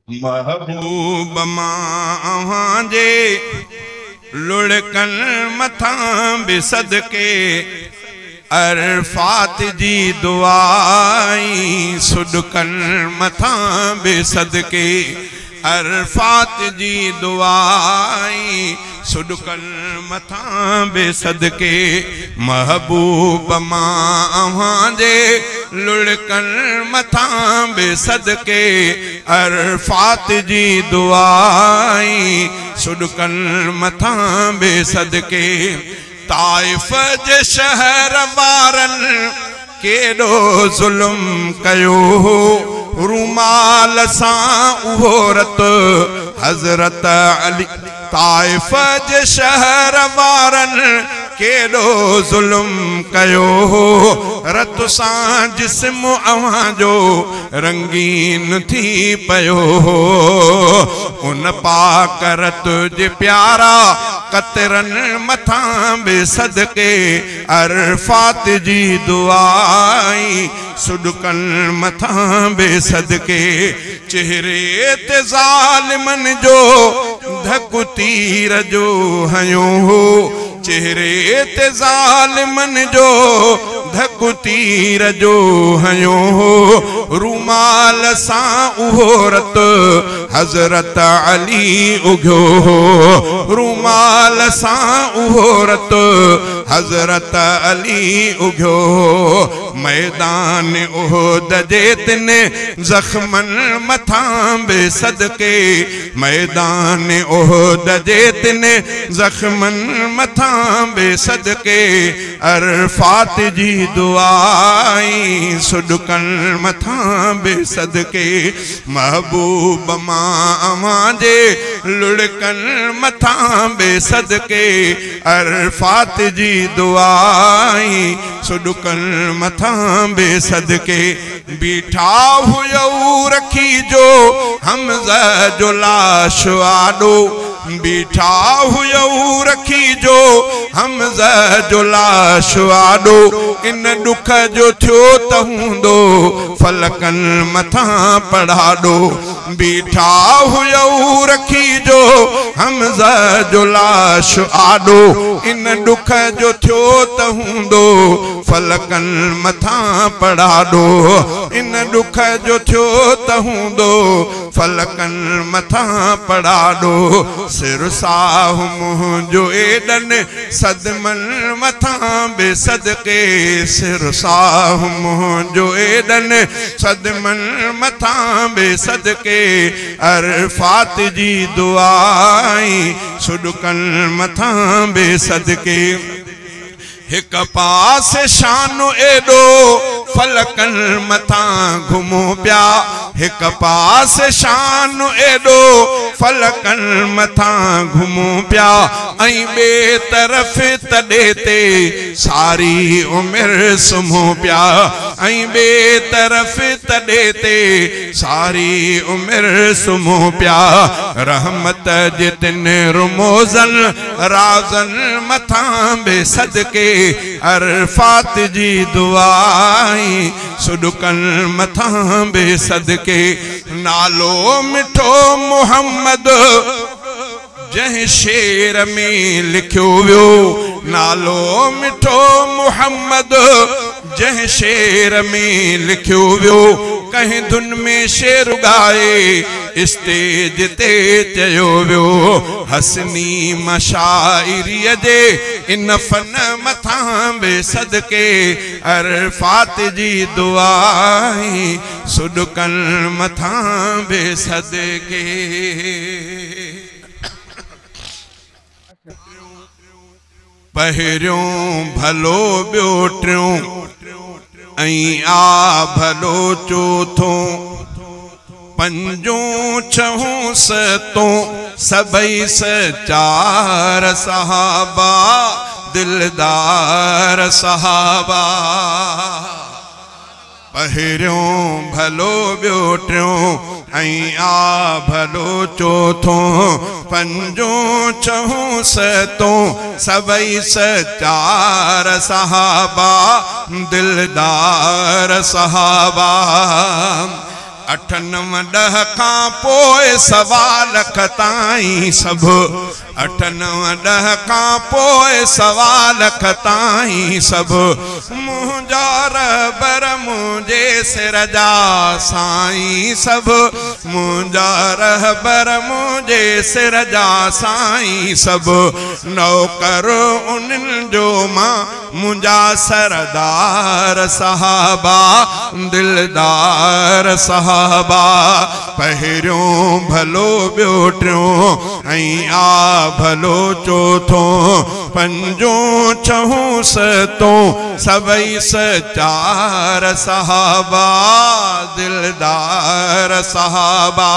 महबूब मां जे लुड़कन मथां बि सदके अरफात जी दुआई सुडकन मथां बि सदके अरफात जी दुआई सुडकन मथां बि सदके महबूब मां जे लुड़कन मथां बि सदके अरफात जी दुआई सुडकन मथां बि सदके ताइफ जे शहर वारन केडो जुल्म कयो रूमाल सां उहो रत हज़रत अली ताइफ जे शहर वारन केडो जुल्म कयो रत सां जिस्म अवां जो रंगीन थी पयो उन पाक रत जे प्यारा कतरन मथां बि सदके अरफात जी दुआई सुडकन मथां बि सदके चेहरे ते ज़ालिमन जो धकु तीर जो हयो चेहरे ते ज़ालिमन जो धकु तीर जो हयो रूमाल सां उहो रत हज़रत अली उग्यो रूमाल सां उहो रत हज़रत अली उग्यो मैदान उहद जे तिन ज़ख्मन मथां बि सदके मैदान उहद जे तिन ज़ख्मन मथां बि सदके अरफात जी दुआई सुडकन मथां बि सदके महबूब मां जे लुड़कन मथां बि सदके अरफात जी दुआई सुडकन मथां बि सदके बीठा हुयऊ रखी जो हमज़ा जो लाश आडो बीठा हुयऊ रखी जो हमज़ा जो लाश आडो इन दुख जो थियो त हूंदो फलकन मथां पढ़ाडो बीठा हुयऊ रखी जो हमज़ा जो लाश आडो इन दुख जो थियो त हूंदो फलकन मथां पढ़ाडो इन दुख जो थियो त हूंदो फलकन मथां पढ़ाडो सिर साह मुंहिंजो एडन सदमन मथां बि सदके सिर साह मुंहिंजो एडन सदमन मथां बि सदके अरफात जी दुआई सुडकन मथां बि सदके एक पास शानो एडो फलकन मथां घुमो पिया एक पास शानो एडो फलकन मथां घुमो पिया ऐं बे तरफ़ तॾे ते सारी उमिरि सुम्हो पिया ऐं बे तरफ़ तॾे ते सारी उमिरि सुम्हो पिया रहमत जे तिन रुमोज़न राज़न मथां बि सदके अरफात जी दुआई सुडकन मथां बि सदके नालो मिठो मोहम्मद जंहिं शेर में लिखियो वियो नालो मिठो मोहम्मद जंहिं शेर में लिखियो वियो कंहिं धुन में शेर गाए स्टेज ते चयो वियो हसनी मशाइरीअ जे इन फन मथां बि सदके अरफात जी दुआई सुडकन मथां बि सदके पहिरियों भलो ॿियो टियों ऐं आ भलो चोथों पंजों छहों सतों सबई सचार सहाबा दिलदार सहाबा पहिरियों भलो ॿियो टियों ऐं आ भलो चोथों पंजों छहों सतों सबई सचार सहाबा दिलदार सहाबा अठ नव ॾह खां पोइ सवा लख ताईं सभु, अठ नव ॾह खां पोइ सवा लख ताईं सभु, मुंहिंजा रहबर मुंहिंजे सिर जा साईं सभु, मुंहिंजा रहबर मुंहिंजे सिर जा साईं सभु, नौकर उन्हनि जो मां मुंहिंजा सरदार सहाबा दिलदार सहाबा, पहिरियों भलो ॿियो टियों ऐं आ भलो चोथों, पंजों छहों सतों सभई सचार सहाबा दिलदार सहाबा,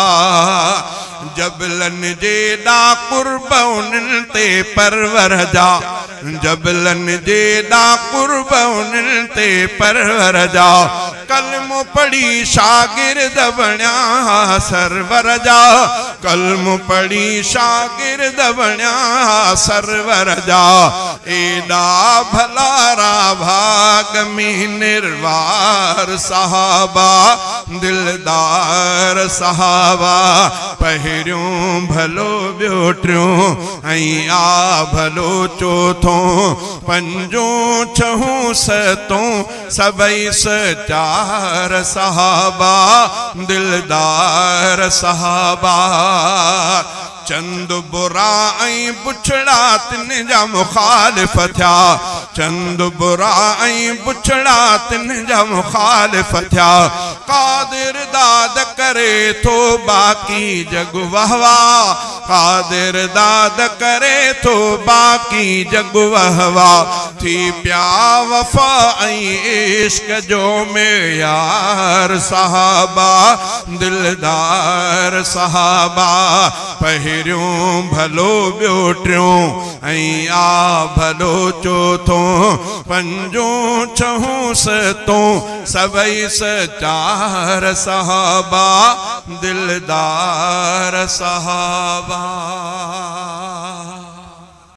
जबलन जेॾा कुर्ब उन्हनि ते परवर जा, जबलन जेॾा कुर्ब उन्हनि ते परवर जा, कलमो पढ़ी शागिर्द बणिया सरवर जा, कलमो पढ़ी शागिर्द बणिया सरवर जा, एॾा भलारा भाग में निर्वार सहाबा दिलदार सहाबा, पहिरियों भलो ॿियो टियों ऐं आ भलो चोथों, पंजों छहों सतों सभई सचार सहाबा दिलदार सहाबा, चंद बुरा ऐं बुछड़ा तिन जा मुखालिफ थिया, चंद बुरा ऐं बुछड़ा तिन जा मुखालिफ थिया, कादिर दाद करे थो बाक़ी जग वहवा, कादिर दाद करे थो बाक़ी जग वहवा, थी प्या वफा ऐं इश्क जो मेयार सहाबा दिलदार सहाबा, पहिरियों भलो ॿियो टियों ऐं आ भलो चोथों, पंजों छहों सतों सभई सचार सहाबा दिलदार सहाबा।